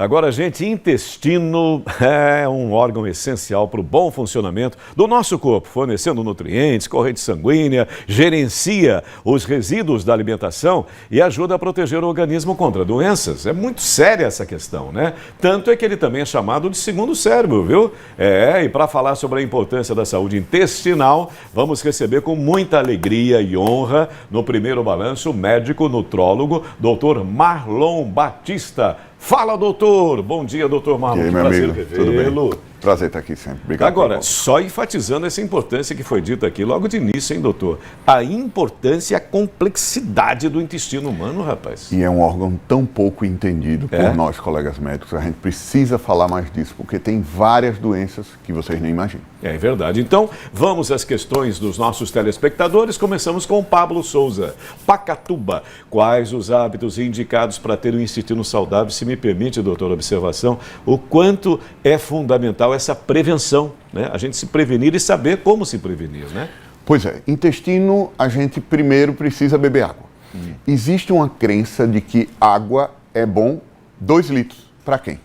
Agora, gente, intestino é um órgão essencial para o bom funcionamento do nosso corpo, fornecendo nutrientes, corrente sanguínea, gerencia os resíduos da alimentação e ajuda a proteger o organismo contra doenças. É muito séria essa questão, né? Tanto é que ele também é chamado de segundo cérebro, viu? E para falar sobre a importância da saúde intestinal, vamos receber com muita alegria e honra, no primeiro balanço, o médico nutrólogo, Dr. Marlon Batista. Fala, doutor! Bom dia, doutor Marlon. E aí, meu amigo? Tudo bem? Prazer estar aqui sempre. Obrigado. Agora, só enfatizando essa importância que foi dita aqui logo de início, hein, doutor? A importância e a complexidade do intestino humano, rapaz. E é um órgão tão pouco entendido por nós, colegas médicos. A gente precisa falar mais disso, porque tem várias doenças que vocês nem imaginam. É verdade. Então, vamos às questões dos nossos telespectadores. Começamos com o Pablo Souza. Pacatuba. Quais os hábitos indicados para ter um intestino saudável? Se me permite, doutor, observação, o quanto é fundamental essa prevenção, né? A gente se prevenir e saber como se prevenir, né? Pois é, intestino, a gente primeiro precisa beber água. Existe uma crença de que água é bom 2 litros. Para quem?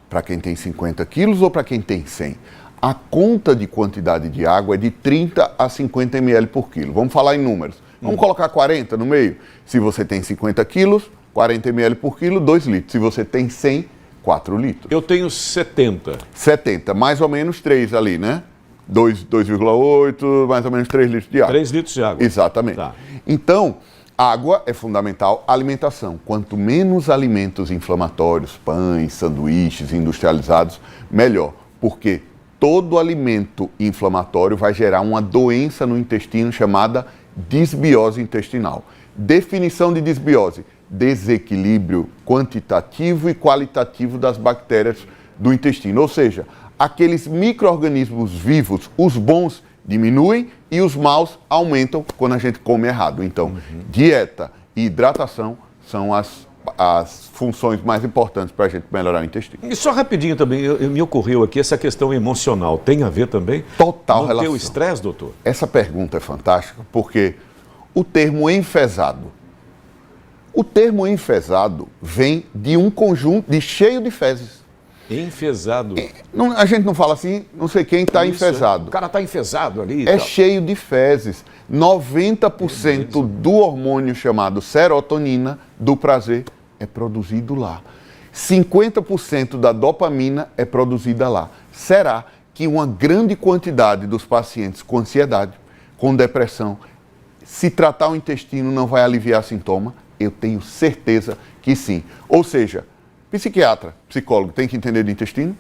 Para quem tem 50 quilos ou para quem tem 100? A conta de quantidade de água é de 30 a 50 ml por quilo. Vamos falar em números. Vamos colocar 40 no meio? Se você tem 50 quilos, 40 ml por quilo, 2 litros. Se você tem 100, 4 litros. Eu tenho 70. 70, mais ou menos 3 ali, né? 2,8, mais ou menos 3 litros de água. 3 litros de água. Exatamente. Tá. Então, água é fundamental. Alimentação. Quanto menos alimentos inflamatórios, pães, sanduíches, industrializados, melhor. Porque todo alimento inflamatório vai gerar uma doença no intestino chamada disbiose intestinal. Definição de disbiose: desequilíbrio quantitativo e qualitativo das bactérias do intestino. Ou seja, aqueles micro-organismos vivos, os bons, diminuem e os maus aumentam quando a gente come errado. Então, dieta e hidratação são as funções mais importantes para a gente melhorar o intestino. E só rapidinho também, me ocorreu aqui essa questão emocional. Tem a ver também? Total com relação. O estresse, doutor? Essa pergunta é fantástica porque o termo enfesado, vem de um conjunto de cheio de fezes. Enfesado. A gente não fala assim, não sei quem está enfesado. O cara está enfesado ali. É cheio de fezes. 90% do hormônio chamado serotonina, do prazer, é produzido lá. 50% da dopamina é produzida lá. Será que uma grande quantidade dos pacientes com ansiedade, com depressão, se tratar o intestino não vai aliviar sintoma? Eu tenho certeza que sim. Ou seja, psiquiatra, psicólogo tem que entender de intestino?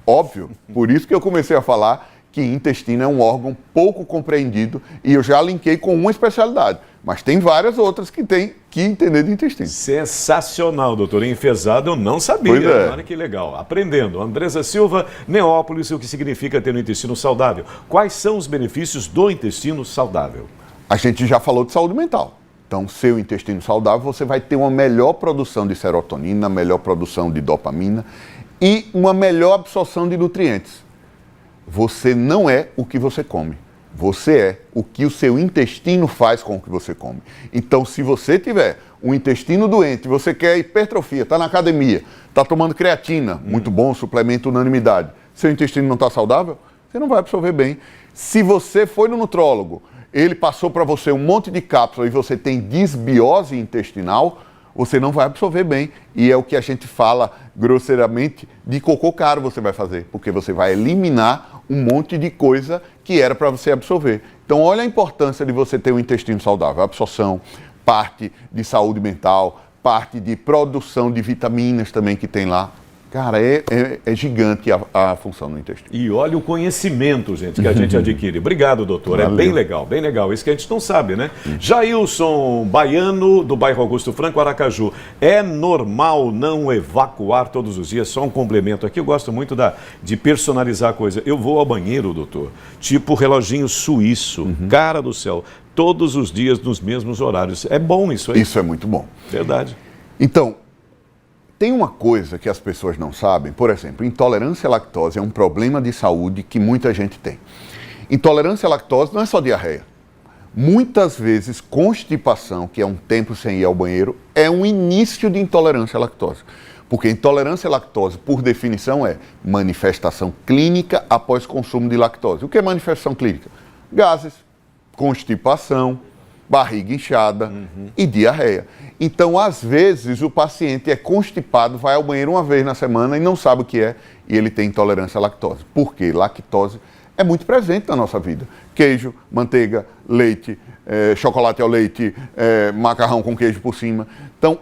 Óbvio. Por isso que eu comecei a falar que intestino é um órgão pouco compreendido e eu já linkei com uma especialidade. Mas tem várias outras que tem que entender de intestino. Sensacional, doutor. Enfesado eu não sabia. Pois é. Olha que legal. Aprendendo. Andresa Silva, Neópolis, o que significa ter um intestino saudável. Quais são os benefícios do intestino saudável? A gente já falou de saúde mental. Então, seu intestino saudável, você vai ter uma melhor produção de serotonina, melhor produção de dopamina e uma melhor absorção de nutrientes. Você não é o que você come. Você é o que o seu intestino faz com o que você come. Então, se você tiver um intestino doente, você quer hipertrofia, está na academia, está tomando creatina, muito bom, suplemento unanimidade, seu intestino não está saudável, você não vai absorver bem. Se você foi no nutrólogo, ele passou para você um monte de cápsula e você tem disbiose intestinal, você não vai absorver bem. E é o que a gente fala grosseiramente de cocô caro você vai fazer, porque você vai eliminar um monte de coisa que era para você absorver. Então, olha a importância de você ter um intestino saudável. Absorção, parte de saúde mental, parte de produção de vitaminas também que tem lá. Cara, é gigante a função do intestino. E olha o conhecimento, gente, que a gente adquire. Obrigado, doutor. Valeu. É bem legal, bem legal. Isso que a gente não sabe, né? Jailson Baiano, do bairro Augusto Franco, Aracaju. É normal não evacuar todos os dias? Só um complemento aqui. Eu gosto muito de personalizar a coisa. Eu vou ao banheiro, doutor, tipo reloginho suíço. Cara do céu. Todos os dias nos mesmos horários. É bom isso aí? Isso é muito bom. Verdade. Então, tem uma coisa que as pessoas não sabem, por exemplo, intolerância à lactose é um problema de saúde que muita gente tem. Intolerância à lactose não é só diarreia. Muitas vezes, constipação, que é um tempo sem ir ao banheiro, é um início de intolerância à lactose. Porque intolerância à lactose, por definição, é manifestação clínica após consumo de lactose. O que é manifestação clínica? Gases, constipação, barriga inchada e diarreia. Então, às vezes, o paciente é constipado, vai ao banheiro uma vez na semana e não sabe o que é, e ele tem intolerância à lactose. Por quê? Lactose é muito presente na nossa vida. Queijo, manteiga, leite, chocolate ao leite, macarrão com queijo por cima. Então,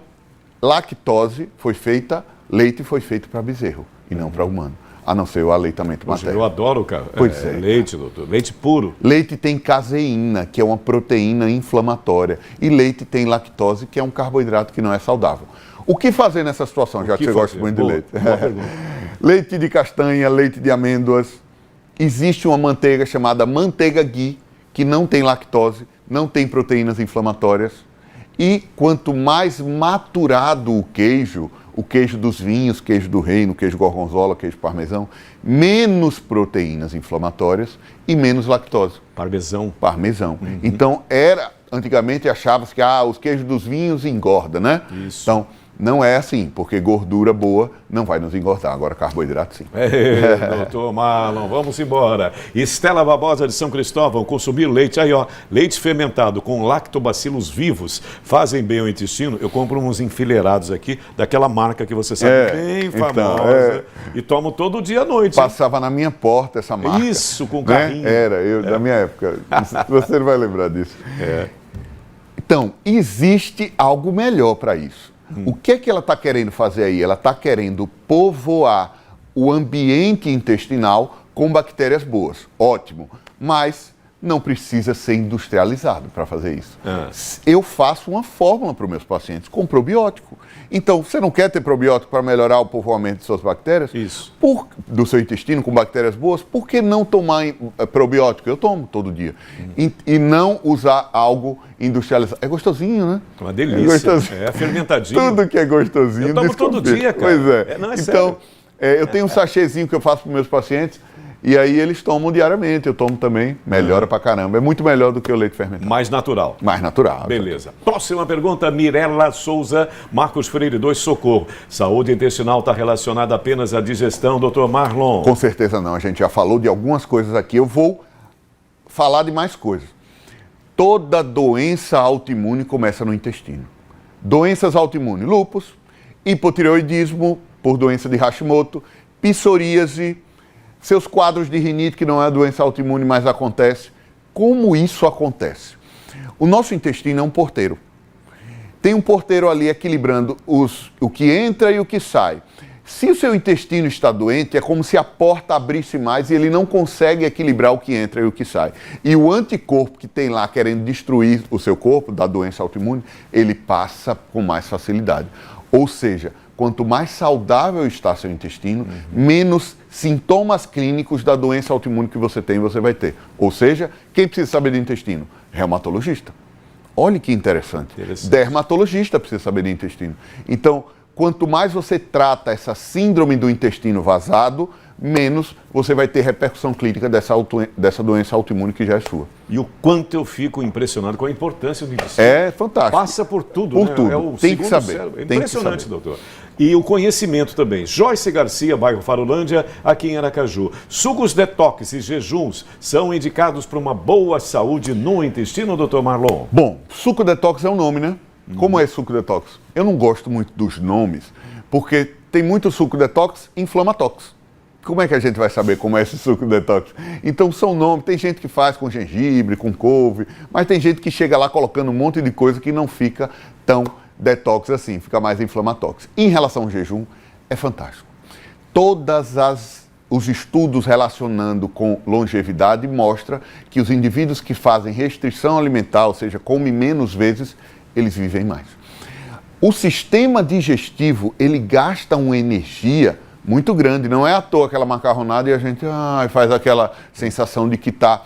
lactose foi feita, leite foi feito para bezerro e não para humano, a não ser o aleitamento materno. Eu adoro, cara. Pois é. Leite, doutor. Leite puro. Leite tem caseína, que é uma proteína inflamatória. E leite tem lactose, que é um carboidrato que não é saudável. O que fazer nessa situação, já que você gosta muito de leite? Boa pergunta. Leite de castanha, leite de amêndoas. Existe uma manteiga chamada manteiga ghee, que não tem lactose, não tem proteínas inflamatórias. E quanto mais maturado o queijo dos vinhos, queijo do reino, queijo gorgonzola, queijo parmesão, menos proteínas inflamatórias e menos lactose. Parmesão. Parmesão. Então, antigamente achava-se que os queijos dos vinhos engordam, né? Isso. Então, não é assim, porque gordura boa não vai nos engordar. Agora, carboidrato, sim. Doutor Marlon, vamos embora. Estela Barbosa de São Cristóvão, consumir leite. Aí, ó, leite fermentado com lactobacilos vivos fazem bem ao intestino. Eu compro uns enfileirados aqui, daquela marca que você sabe, bem famosa. E tomo todo dia à noite. Passava na minha porta essa marca. Isso, com carrinho. Da minha época. Você não vai lembrar disso. Então, existe algo melhor para isso. O que é que ela está querendo fazer aí? Ela está querendo povoar o ambiente intestinal com bactérias boas. Ótimo. Mas não precisa ser industrializado para fazer isso. Eu faço uma fórmula para os meus pacientes com probiótico. Então, você não quer ter probiótico para melhorar o povoamento de suas bactérias? Isso. Do seu intestino com bactérias boas? Por que não tomar probiótico? Eu tomo todo dia. E não usar algo industrializado. É gostosinho, né? Uma delícia. É fermentadinho. Tudo que é gostosinho. Eu tomo todo dia, cara. Pois é. Então, eu tenho um sachêzinho que eu faço para os meus pacientes. E aí eles tomam diariamente, eu tomo também, melhora pra caramba. É muito melhor do que o leite fermentado. Mais natural. Mais natural. Beleza. Próxima pergunta, Mirela Souza, Marcos Freire 2, socorro. Saúde intestinal está relacionada apenas à digestão, doutor Marlon? Com certeza não, a gente já falou de algumas coisas aqui, eu vou falar de mais coisas. Toda doença autoimune começa no intestino. Doenças autoimunes, lúpus, hipotireoidismo por doença de Hashimoto, psoríase, seus quadros de rinite, que não é a doença autoimune, mas acontece. Como isso acontece? O nosso intestino é um porteiro. Tem um porteiro ali equilibrando o que entra e o que sai. Se o seu intestino está doente, é como se a porta abrisse mais e ele não consegue equilibrar o que entra e o que sai. E o anticorpo que tem lá querendo destruir o seu corpo, da doença autoimune, ele passa com mais facilidade. Ou seja, quanto mais saudável está seu intestino, menos sintomas clínicos da doença autoimune que você tem, você vai ter. Ou seja, quem precisa saber de intestino? Reumatologista. Olha que interessante. Dermatologista precisa saber de intestino. Então, quanto mais você trata essa síndrome do intestino vazado, menos você vai ter repercussão clínica dessa doença autoimune que já é sua. E o quanto eu fico impressionado com a importância do intestino. É fantástico. Passa por tudo, por né? tudo. É o tem que saber. Cérebro. É impressionante, doutor. E o conhecimento também. Joyce Garcia, bairro Farolândia, aqui em Aracaju. Sucos detox e jejuns são indicados para uma boa saúde no intestino, doutor Marlon? Bom, suco detox é um nome, né? Como é suco detox? Eu não gosto muito dos nomes, porque tem muito suco detox e inflamatox. Como é que a gente vai saber como é esse suco detox? Então são nomes, tem gente que faz com gengibre, com couve, mas tem gente que chega lá colocando um monte de coisa que não fica tão detox assim, fica mais inflamatox. Em relação ao jejum, é fantástico. Os estudos relacionando com longevidade mostram que os indivíduos que fazem restrição alimentar, ou seja, comem menos vezes, eles vivem mais. O sistema digestivo, ele gasta uma energia muito grande, não é à toa aquela macarronada e a gente faz aquela sensação de que está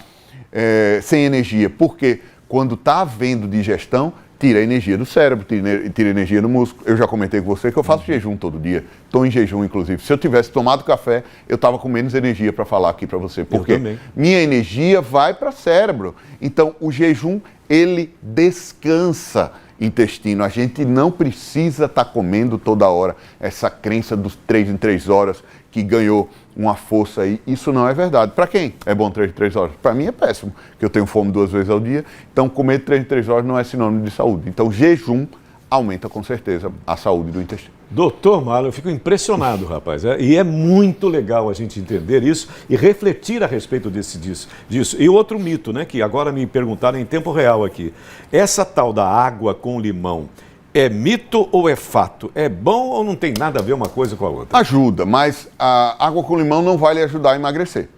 sem energia, porque quando está havendo digestão, tira a energia do cérebro, tira a energia do músculo. Eu já comentei com você que eu faço jejum todo dia, estou em jejum inclusive. Se eu tivesse tomado café, eu estava com menos energia para falar aqui para você, porque minha energia vai para o cérebro. Então o jejum, ele descansa, intestino. A gente não precisa estar comendo toda hora. Essa crença dos 3 em 3 horas que ganhou uma força aí, isso não é verdade. Para quem é bom 3 em 3 horas? Para mim é péssimo, porque eu tenho fome 2 vezes ao dia, então comer 3 em 3 horas não é sinônimo de saúde. Então jejum aumenta com certeza a saúde do intestino. Doutor Marlon, eu fico impressionado, rapaz. E é muito legal a gente entender isso e refletir a respeito disso. E outro mito, né, que agora me perguntaram em tempo real aqui. Essa tal da água com limão, é mito ou é fato? É bom ou não tem nada a ver uma coisa com a outra? Ajuda, mas a água com limão não vai lhe ajudar a emagrecer.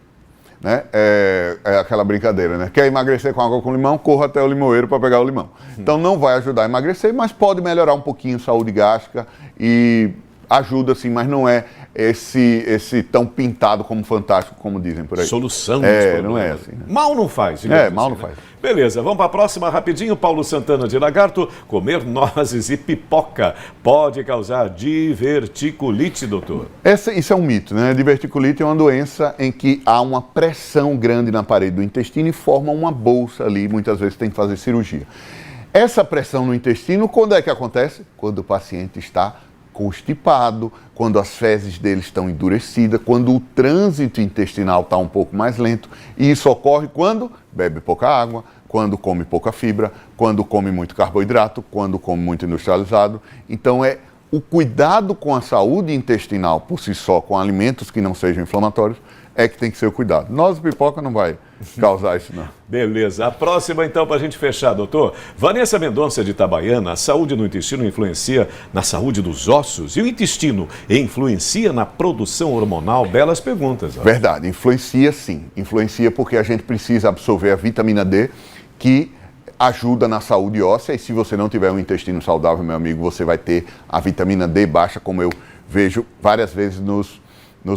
Né? É aquela brincadeira, né? Quer emagrecer com água com limão, corra até o limoeiro para pegar o limão. Então não vai ajudar a emagrecer, mas pode melhorar um pouquinho a saúde gástrica e ajuda sim, mas não é esse tão pintado como fantástico, como dizem por aí. Solução. Não é assim. Né? Mal não faz. Mal não faz. Beleza, vamos para a próxima rapidinho. Paulo Santana de Lagarto, comer nozes e pipoca pode causar diverticulite, doutor? Isso é um mito, né? Diverticulite é uma doença em que há uma pressão grande na parede do intestino e forma uma bolsa ali, muitas vezes tem que fazer cirurgia. Essa pressão no intestino, quando é que acontece? Quando o paciente está constipado, quando as fezes dele estão endurecidas, quando o trânsito intestinal está um pouco mais lento. E isso ocorre quando bebe pouca água, quando come pouca fibra, quando come muito carboidrato, quando come muito industrializado. Então o cuidado com a saúde intestinal por si só, com alimentos que não sejam inflamatórios, é que tem que ser o cuidado. Nós, pipoca, não vai causar isso, não. Beleza. A próxima, então, para a gente fechar, doutor. Vanessa Mendonça, de Itabaiana, a saúde no intestino influencia na saúde dos ossos? E o intestino influencia na produção hormonal? Belas perguntas. Ó. Verdade, influencia sim. Influencia porque a gente precisa absorver a vitamina D, que ajuda na saúde óssea. E se você não tiver um intestino saudável, meu amigo, você vai ter a vitamina D baixa, como eu vejo várias vezes nos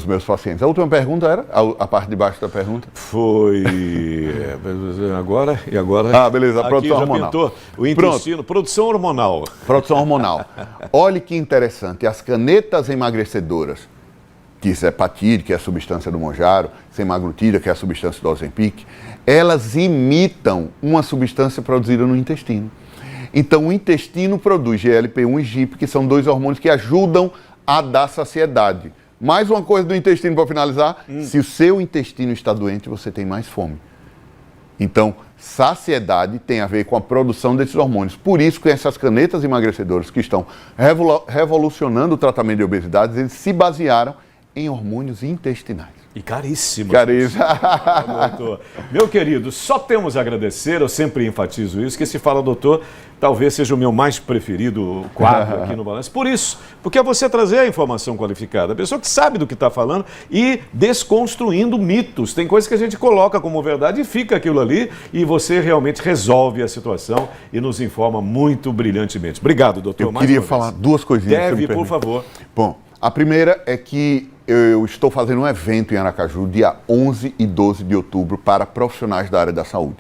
meus pacientes. A última pergunta era? A parte de baixo da pergunta? Foi... Agora? Ah, beleza. A produção já hormonal. Pintou o intestino. Pronto. Produção hormonal. Produção hormonal. Olha que interessante. As canetas emagrecedoras, que é Epatide, que é a substância do Mounjaro, semaglutida, que é a substância do Ozempic, elas imitam uma substância produzida no intestino. Então, o intestino produz GLP-1 e GIP, que são 2 hormônios que ajudam a dar saciedade. Mais uma coisa do intestino para finalizar, se o seu intestino está doente, você tem mais fome. Então, saciedade tem a ver com a produção desses hormônios. Por isso que essas canetas emagrecedoras que estão revolucionando o tratamento de obesidade, eles se basearam em hormônios intestinais. E caríssimo. Caríssimo. Doutor. Meu querido, só temos a agradecer, eu sempre enfatizo isso, que esse Fala Doutor talvez seja o meu mais preferido quadro aqui no Balanço. Por isso, porque é você trazer a informação qualificada, a pessoa que sabe do que está falando e desconstruindo mitos. Tem coisas que a gente coloca como verdade e fica aquilo ali e você realmente resolve a situação e nos informa muito brilhantemente. Obrigado, doutor. Eu queria falar 2 coisinhas. Deve, por favor. Bom, a primeira é que eu estou fazendo um evento em Aracaju, dia 11 e 12 de outubro, para profissionais da área da saúde.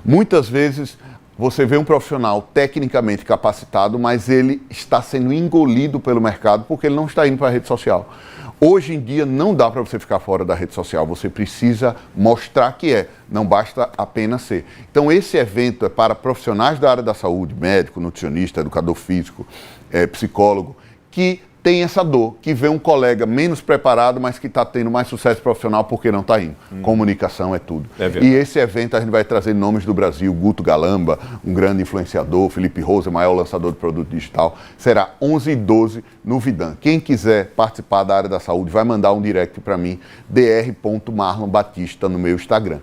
Muitas vezes você vê um profissional tecnicamente capacitado, mas ele está sendo engolido pelo mercado porque ele não está indo para a rede social. Hoje em dia não dá para você ficar fora da rede social, você precisa mostrar que não basta apenas ser. Então esse evento é para profissionais da área da saúde, médico, nutricionista, educador físico, psicólogo, que tem essa dor, que vê um colega menos preparado, mas que está tendo mais sucesso profissional porque não está indo. Comunicação é tudo. E esse evento a gente vai trazer nomes do Brasil, Guto Galamba, um grande influenciador, Felipe Rosa, maior lançador de produto digital. Será 11 e 12 no Vidan. Quem quiser participar da área da saúde, vai mandar um direct para mim, dr.marlonbatista no meu Instagram.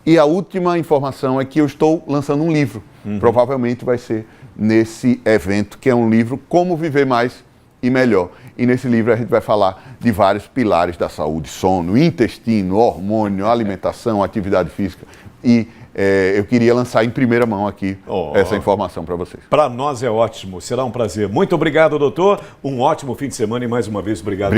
E a última informação é que eu estou lançando um livro. Provavelmente vai ser nesse evento, que é um livro Como Viver Mais e Melhor. E nesse livro a gente vai falar de vários pilares da saúde: sono, intestino, hormônio, alimentação, atividade física. E eu queria lançar em primeira mão aqui essa informação para vocês. Para nós é ótimo, será um prazer. Muito obrigado, doutor. Um ótimo fim de semana e mais uma vez obrigado.